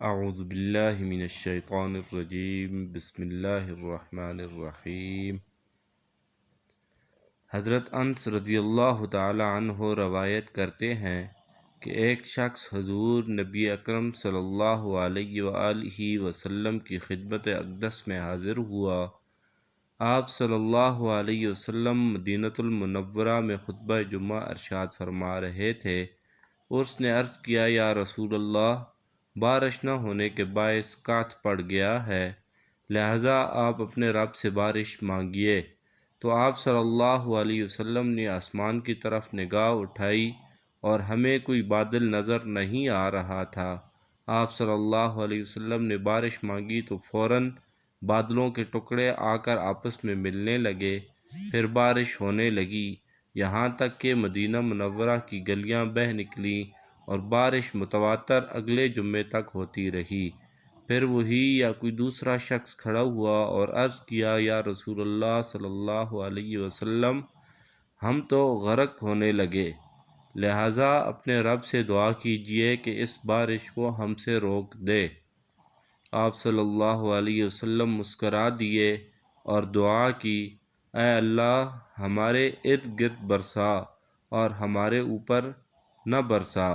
اعوذ باللہ من الشیطان الرجیم، بسم اللہ الرحمن الرحیم۔ حضرت انس رضی اللہ تعالی عنہ روایت کرتے ہیں کہ ایک شخص حضور نبی اکرم صلی اللہ علیہ وآلہ وسلم کی خدمت اقدس میں حاضر ہوا۔ آپ صلی اللہ علیہ وسلم مدینۃ المنورہ میں خطبہ جمعہ ارشاد فرما رہے تھے اور اس نے عرض کیا، یا رسول اللہ، بارش نہ ہونے کے باعث قحط پڑ گیا ہے، لہذا آپ اپنے رب سے بارش مانگیے۔ تو آپ صلی اللہ علیہ وسلم نے آسمان کی طرف نگاہ اٹھائی اور ہمیں کوئی بادل نظر نہیں آ رہا تھا۔ آپ صلی اللہ علیہ وسلم نے بارش مانگی تو فوراً بادلوں کے ٹکڑے آ کر آپس میں ملنے لگے، پھر بارش ہونے لگی، یہاں تک کہ مدینہ منورہ کی گلیاں بہہ نکلیں اور بارش متواتر اگلے جمعے تک ہوتی رہی۔ پھر وہی یا کوئی دوسرا شخص کھڑا ہوا اور عرض کیا، یا رسول اللہ صلی اللہ علیہ وسلم، ہم تو غرق ہونے لگے، لہٰذا اپنے رب سے دعا کیجئے کہ اس بارش کو ہم سے روک دے۔ آپ صلی اللہ علیہ وسلم مسکرا دیے اور دعا کی، اے اللہ، ہمارے ارد گرد برسا اور ہمارے اوپر نہ برسا۔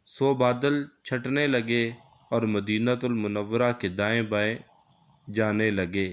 سو بادل چھٹنے لگے اور مدینۃ المنورہ کے دائیں بائیں جانے لگے۔